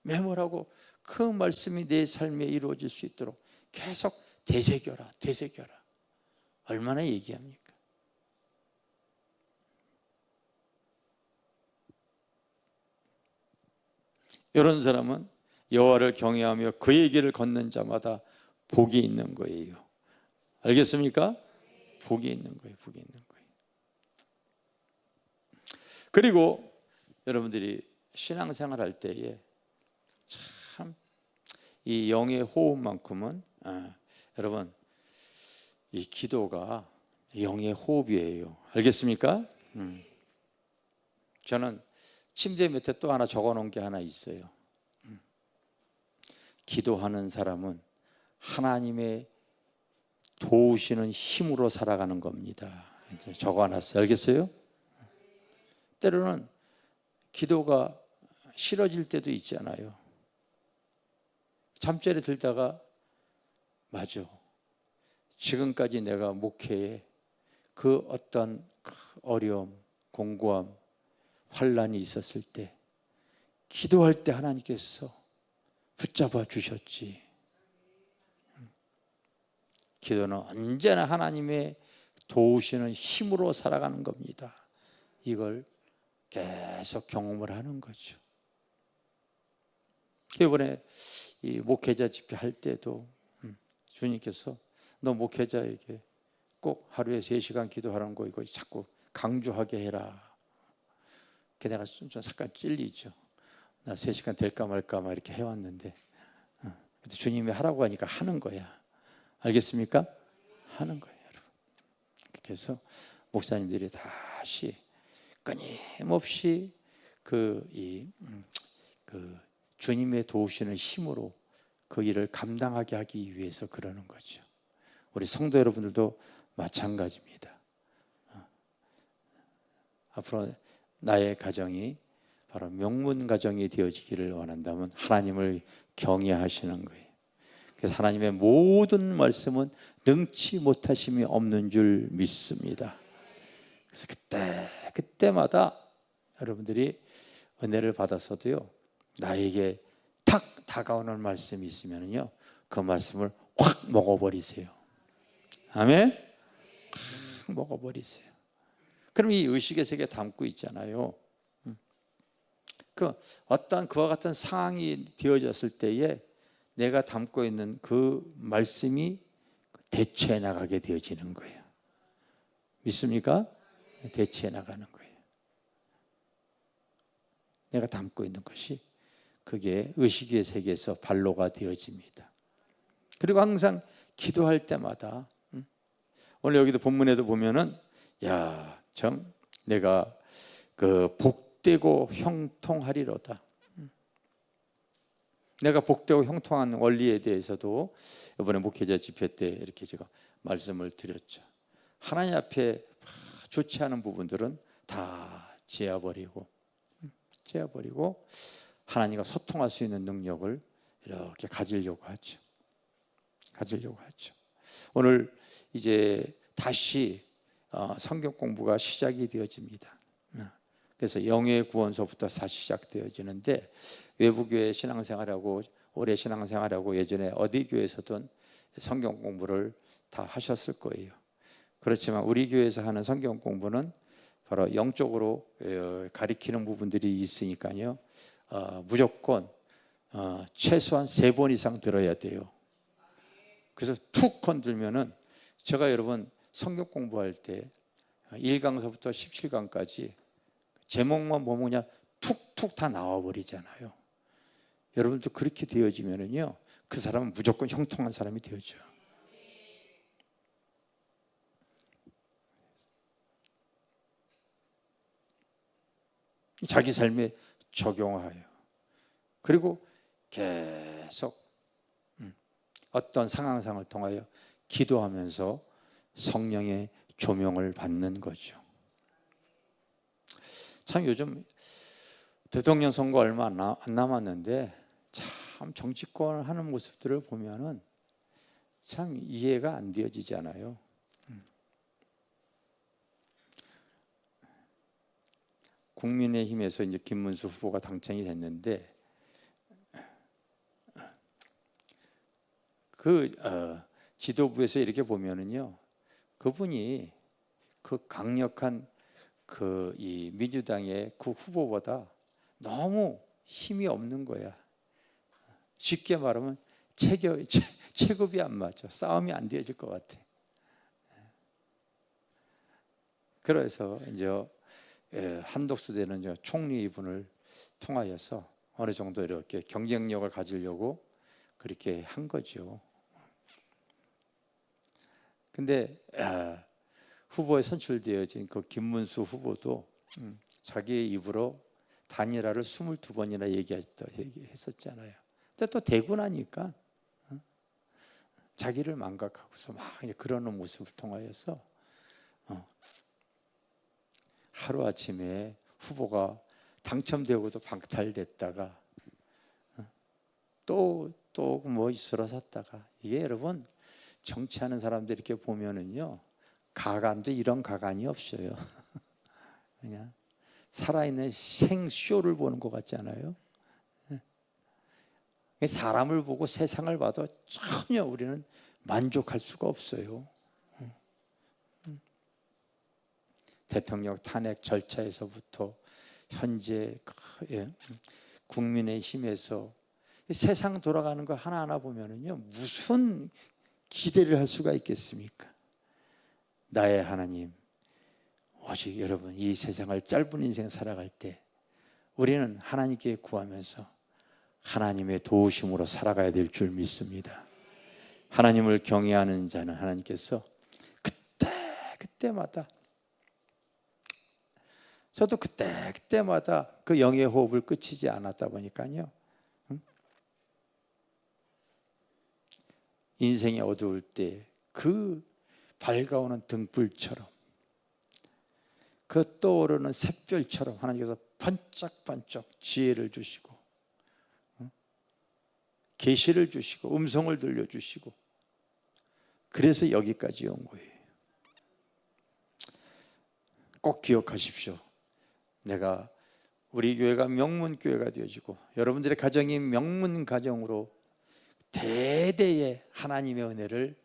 메모하고 그 말씀이 내 삶에 이루어질 수 있도록 계속 되새겨라. 얼마나 얘기합니까? 이런 사람은 여호와를 경외하며 그의 길을 걷는 자마다 복이 있는 거예요. 알겠습니까? 복이 있는 거예요. 그리고 여러분들이 신앙생활 할 때에 참 이 영의 호흡만큼은 여러분, 이 기도가 영의 호흡이에요. 알겠습니까? 저는 침대 밑에 또 하나 적어놓은 게 하나 있어요. 기도하는 사람은 하나님의 도우시는 힘으로 살아가는 겁니다. 이제 적어놨어요. 알겠어요? 때로는 기도가 싫어질 때도 있잖아요. 잠자리 들다가 맞아, 지금까지 내가 목회에 그 어떤 어려움, 공고함, 환란이 있었을 때 기도할 때 하나님께서 붙잡아 주셨지. 기도는 언제나 하나님의 도우시는 힘으로 살아가는 겁니다. 이걸 계속 경험을 하는 거죠. 이번에 이 목회자 집회 할 때도 주님께서 너 목회자에게 꼭 하루에 3시간 기도하라는 거 이거 자꾸 강조하게 해라. 내가 좀 잠깐 찔리죠. 나 3시간 될까 말까 막 이렇게 해왔는데 주님이 하라고 하니까 하는 거야. 알겠습니까? 하는 거예요, 여러분. 그래서 목사님들이 다시 끊임없이 그 주님의 도우시는 힘으로 그 일을 감당하게 하기 위해서 그러는 거죠. 우리 성도 여러분들도 마찬가지입니다. 앞으로 나의 가정이 바로 명문 가정이 되어지기를 원한다면 하나님을 경외하시는 거예요. 그래서 하나님의 모든 말씀은 능치 못하심이 없는 줄 믿습니다. 그래서 그때마다 여러분들이 은혜를 받아서도요, 나에게 탁 다가오는 말씀이 있으면요, 그 말씀을 확 먹어버리세요. 아멘? 확 먹어버리세요. 그럼 이 의식의 세계에 담고 있잖아요. 어떤 그와 같은 상황이 되어졌을 때에 내가 담고 있는 그 말씀이 대체해 나가게 되어지는 거예요. 믿습니까? 대체해 나가는 거예요. 내가 담고 있는 것이 그게 의식의 세계에서 발로가 되어집니다. 그리고 항상 기도할 때마다 오늘 여기도 본문에도 보면은 내가 그 복되고 형통하리로다. 내가 복되고 형통한 원리에 대해서도 이번에 목회자 집회 때 이렇게 제가 말씀을 드렸죠. 하나님 앞에 좋지 않은 부분들은 다 재어버리고 하나님과 소통할 수 있는 능력을 이렇게 가지려고 하죠. 오늘 이제 다시 성경 공부가 시작이 되어집니다. 그래서 영의 구원서부터 다시 시작되어지는데, 외부교회 신앙생활하고 오래 신앙생활하고 예전에 어디 교회에서든 성경 공부를 다 하셨을 거예요. 그렇지만 우리 교회에서 하는 성경 공부는 바로 영적으로 가리키는 부분들이 있으니까요, 무조건 최소한 3번 이상 들어야 돼요. 그래서 툭 건들면은, 제가 여러분 성경 공부할 때 1강서부터 17강까지 제목만 보면 그냥 툭툭 다 나와버리잖아요. 여러분도 그렇게 되어지면은요, 그 사람은 무조건 형통한 사람이 되어져요. 자기 삶에 적용하여, 그리고 계속 어떤 상황상을 통하여 기도하면서 성령의 조명을 받는 거죠. 참 요즘 대통령 선거 얼마 안 남았는데 참 정치권 하는 모습들을 보면은 참 이해가 안 되어지잖아요. 국민의힘에서 이제 김문수 후보가 당선이 됐는데, 지도부에서 이렇게 보면은요, 그분이 그 강력한 이 민주당의 그 후보보다 너무 힘이 없는 거야. 쉽게 말하면 체급이 안 맞아. 싸움이 안 되어질 것 같아. 그래서 이제 한덕수 되는 총리 이분을 통하여서 어느 정도 이렇게 경쟁력을 가지려고 그렇게 한 거죠. 근데 후보에 선출되어진 그 김문수 후보도 자기의 입으로 단일화를 22번이나 얘기했었잖아요. 근데 또 되고 나니까 자기를 망각하고서 막 그러는 모습을 통하여서 하루아침에 후보가 당첨되고도 박탈됐다가 또 뭐 있으러 샀다가, 이게 여러분 정치하는 사람들 이렇게 보면은요, 가관도 이런 가관이 없어요. 그냥 살아있는 생쇼를 보는 것 같지 않아요? 사람을 보고 세상을 봐도 전혀 우리는 만족할 수가 없어요. 대통령 탄핵 절차에서부터 현재 국민의힘에서 세상 돌아가는 거 하나하나 보면은요, 무슨 기대를 할 수가 있겠습니까? 나의 하나님, 오직 여러분 이 세상을 짧은 인생 살아갈 때 우리는 하나님께 구하면서 하나님의 도우심으로 살아가야 될 줄 믿습니다. 하나님을 경외하는 자는 하나님께서 그때마다, 저도 그때마다 그 영의 호흡을 끝이지 않았다 보니까요, 인생이 어두울 때 그 밝아오는 등불처럼, 그 떠오르는 샛별처럼 하나님께서 반짝반짝 지혜를 주시고 계시를 주시고 음성을 들려주시고, 그래서 여기까지 온 거예요. 꼭 기억하십시오. 우리 교회가 명문교회가 되어지고 여러분들의 가정이 명문가정으로 대대의 하나님의 은혜를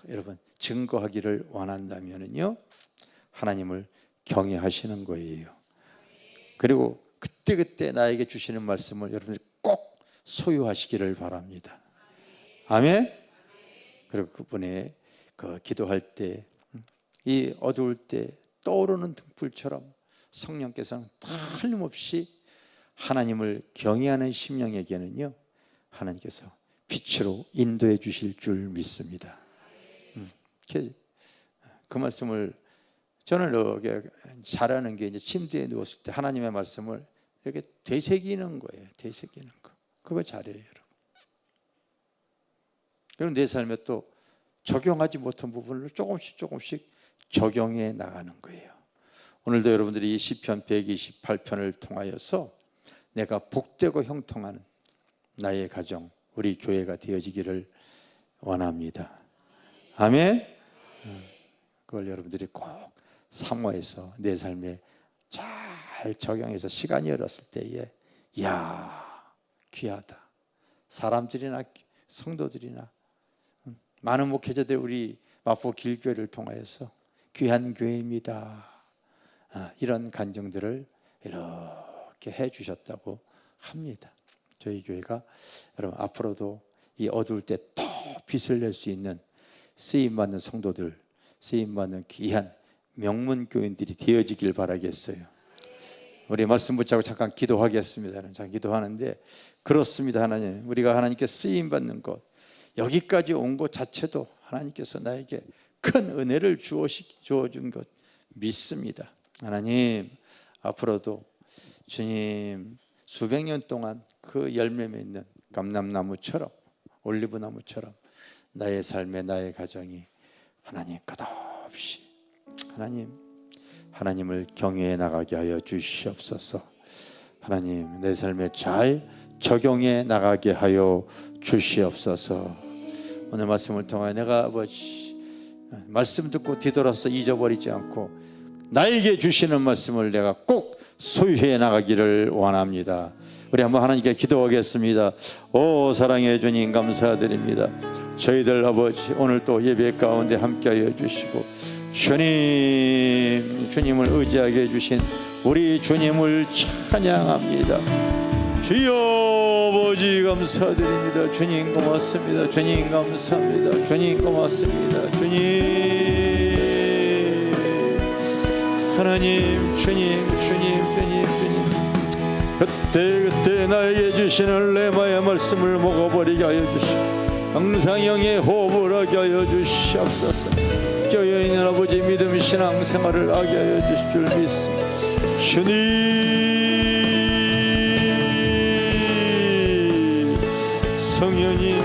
여러분 증거하기를 원한다면요, 하나님을 경외하시는 거예요. 그리고 그때그때 나에게 주시는 말씀을 여러분들이 꼭 소유하시기를 바랍니다. 아멘. 그리고 그분의 기도할 때, 이 어두울 때 떠오르는 등불처럼 성령께서는 틀림없이 하나님을 경외하는 심령에게는요, 하나님께서 빛으로 인도해 주실 줄 믿습니다. 그 말씀을 저는 이렇게 잘하는 게, 이제 침대에 누웠을 때 하나님의 말씀을 이렇게 되새기는 거예요. 되새기는 거. 그거 잘해요, 여러분. 그럼 내 삶에 또 적용하지 못한 부분을 조금씩 적용해 나가는 거예요. 오늘도 여러분들이 이 시편 128편을 통하여서 내가 복되고 형통하는 나의 가정, 우리 교회가 되어지기를 원합니다. 아멘. 그걸 여러분들이 꼭 사모해서 내 삶에 잘 적용해서 시간이 열었을 때에, 이야, 귀하다. 사람들이나 성도들이나 많은 목회자들 우리 마포 길교회를 통하여서 귀한 교회입니다, 이런 간증들을 이렇게 해주셨다고 합니다. 저희 교회가 여러분 앞으로도 이 어두울 때 더 빛을 낼 수 있는 쓰임받는 성도들, 쓰임받는 귀한 명문교인들이 되어지길 바라겠어요. 우리 말씀 붙잡고 잠깐 기도하겠습니다. 잠깐 기도하는데, 그렇습니다. 하나님, 우리가 하나님께 쓰임받는 것, 여기까지 온 것 자체도 하나님께서 나에게 큰 은혜를 주어준 것 믿습니다. 하나님, 앞으로도 주님 수백 년 동안 그 열매 맺는 감람나무처럼, 올리브나무처럼 나의 삶에, 나의 가정이 하나님 끝없이 하나님을 경외해 나가게 하여 주시옵소서. 하나님, 내 삶에 잘 적용해 나가게 하여 주시옵소서. 오늘 말씀을 통하여 내가 아버지 말씀 듣고 뒤돌아서 잊어버리지 않고 나에게 주시는 말씀을 내가 꼭 소유해 나가기를 원합니다. 우리 한번 하나님께 기도하겠습니다. 오 사랑의 주님, 감사드립니다. 저희들 아버지 오늘 또 예배 가운데 함께하여 주시고 주님을 의지하게 해주신 우리 주님을 찬양합니다. 주여 아버지 감사드립니다. 주님 고맙습니다. 주님 감사합니다. 주님 고맙습니다. 주님, 하나님, 주님 그때 나에게 주시는 레마의 말씀을 먹어버리게 하여 주시고 항상 영의 호흡을 하게 하여 주시옵소서. 교회에 있는 아버지 믿음 신앙 생활을 하게 하여 주실 줄 믿습니다. 주님, 성령님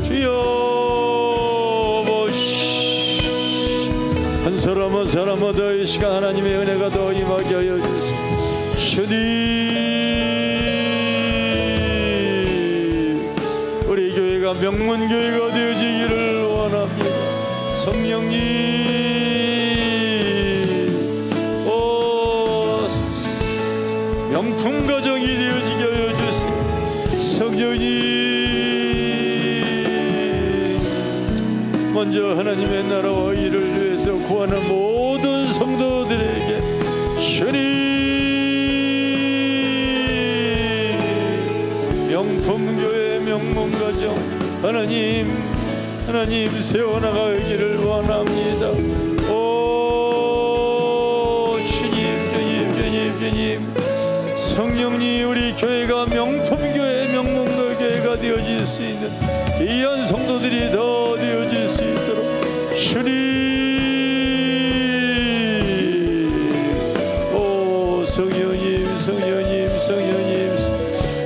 주여 보시 한 사람마다 이 시간 하나님의 은혜가 더 임하게 하여 주시옵소서. 주님, 우리 교회가 명문교회가 되어지기를 원합니다. 성령님, 명품 가정이 되어지게 하여 주세요. 성령님, 먼저 하나님의 나라와 일을 위해서 구하는 모든 성도들에게 주님 명품교회 명문가정 하나님 세워나가기를 원합니다. 오 주님, 성령님, 우리 교회가 명품교회 명문교회가 되어질 수 있는 귀한 성도들이 더 되어질 수 있도록 주님, 오 성령님,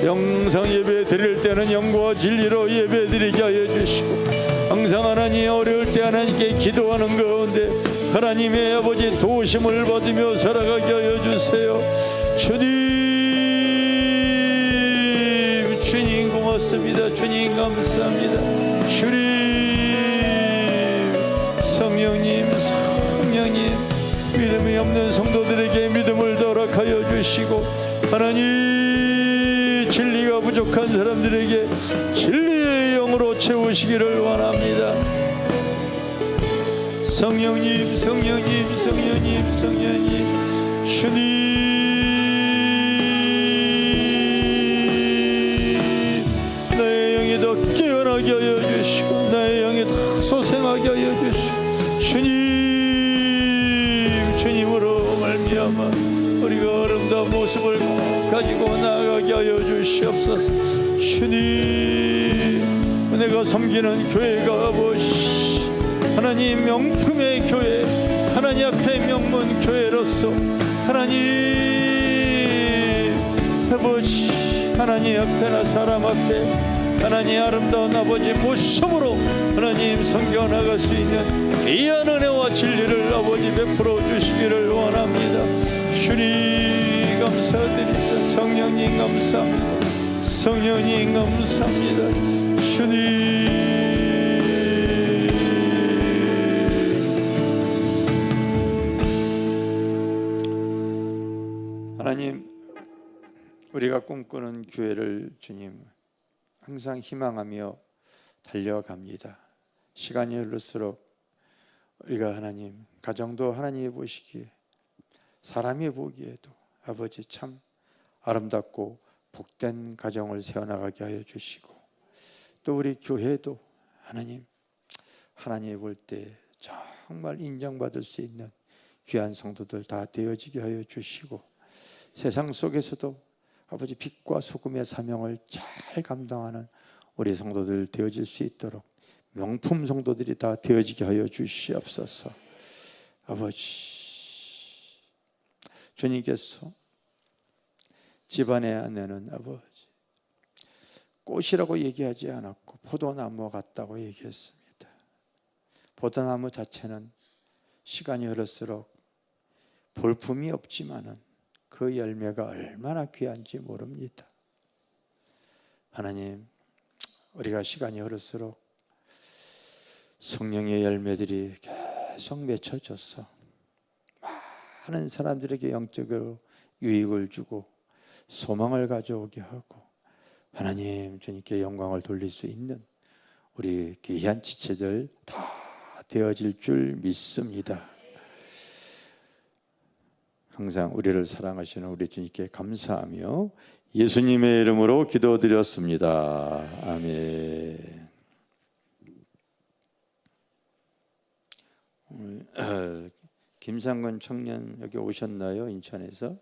영상 예배 드릴 때는 영과 진리로 예배 드리게 하여 주시고, 항상 하나님 어려울 때 하나님께 기도하는 가운데 하나님의 아버지 도우심을 받으며 살아가게 하여 주세요. 주님 고맙습니다. 주님 감사합니다. 주님, 성령님 믿음이 없는 성도들에게 믿음을 허락하여 주시고, 하나님 진리가 부족한 사람들에게 진리의 영으로 채우시기를 원합니다. 성령님 주님, 나의 영이 더 깨어나게 하여 주시고 나의 영이 더 소생하게 하여 주시고, 주님으로 말미암아 우리가 아름다운 모습을 가지고 나아가게 하여 주시옵소서. 주님, 내가 섬기는 교회가 아버지 하나님 명품의 교회, 하나님 앞에 명문 교회로서 하나님 아버지 하나님 앞에나 사람 앞에 하나님 아름다운 아버지 모습으로 하나님 섬겨나갈 수 있는 귀한 은혜와 진리를 아버지 베풀어 주시기를 원합니다. 주님 감사드립니다. 성령님 감사합니다. 성령님 감사합니다. 주님 하나님, 우리가 꿈꾸는 교회를 주님 항상 희망하며 달려갑니다. 시간이 흐를수록 우리가 하나님 가정도 하나님이 보시기에 사람이 보기에도 아버지 참 아름답고 복된 가정을 세워나가게 하여 주시고, 또 우리 교회도 하나님이 볼 때 정말 인정받을 수 있는 귀한 성도들 다 되어지게 하여 주시고, 세상 속에서도 아버지 빛과 소금의 사명을 잘 감당하는 우리 성도들 되어질 수 있도록 명품 성도들이 다 되어지게 하여 주시옵소서. 아버지, 주님께서 집안의 아내는 아버지 꽃이라고 얘기하지 않았고 포도나무 같다고 얘기했습니다. 포도나무 자체는 시간이 흐를수록 볼품이 없지만은 그 열매가 얼마나 귀한지 모릅니다. 하나님, 우리가 시간이 흐를수록 성령의 열매들이 계속 맺혀져서 많은 사람들에게 영적으로 유익을 주고 소망을 가져오게 하고 하나님 주님께 영광을 돌릴 수 있는 우리 귀한 지체들 다 되어질 줄 믿습니다. 항상 우리를 사랑하시는 우리 주님께 감사하며 예수님의 이름으로 기도드렸습니다. 아멘. 김상근 청년 여기 오셨나요? 인천에서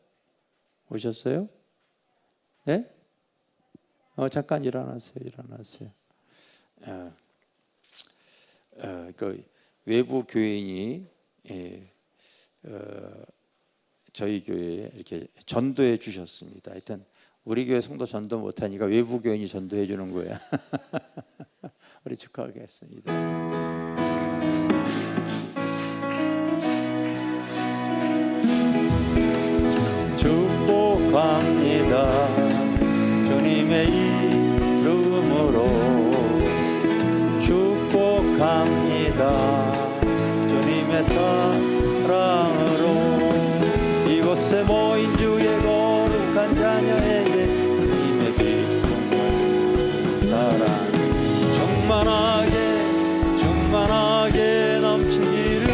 오셨어요? 네? 잠깐 일어나세요. 그 외부 교인이 저희 교회에 이렇게 전도해 주셨습니다. 하여튼 우리 교회 성도 전도 못하니까 외부 교인이 전도해 주는 거야. 우리 축하하겠습니다. 축복합니다. 주님의 이름으로 축복합니다. 주님의 사랑으로 이곳에 모인 주의 거룩한 자녀에게 주님의 기쁨을 사랑 충만하게 넘치기를.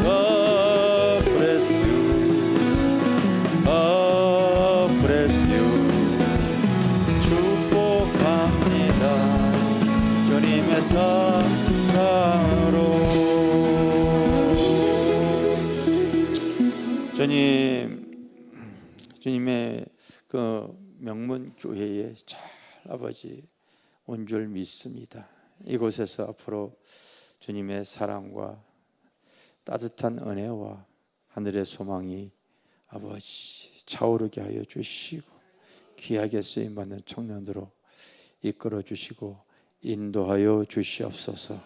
God bless you. 축복합니다. 주님의 사랑으로. 주님의 그 명문 교회에 잘 아버지 온 줄 믿습니다. 이곳에서 앞으로 주님의 사랑과 따뜻한 은혜와 하늘의 소망이 아버지 차오르게 하여 주시고 귀하게 쓰임 받는 청년으로 이끌어 주시고 인도하여 주시옵소서.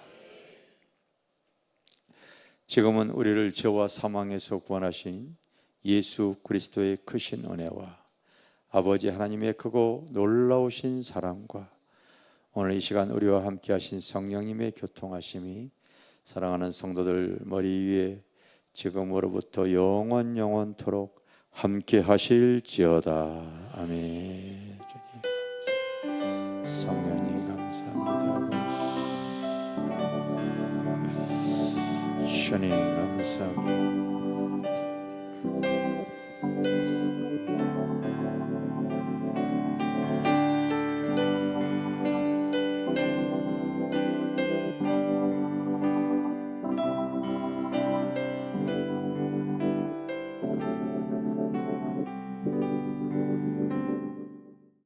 지금은 우리를 죄와 사망에서 구원하신 예수 그리스도의 크신 은혜와 아버지 하나님의 크고 놀라우신 사랑과 오늘 이 시간 우리와 함께 하신 성령님의 교통하심이 사랑하는 성도들 머리 위에 지금으로부터 영원토록 함께 하실지어다. 아멘. 주님, 성령님 감사합니다. 주님 감사합니다.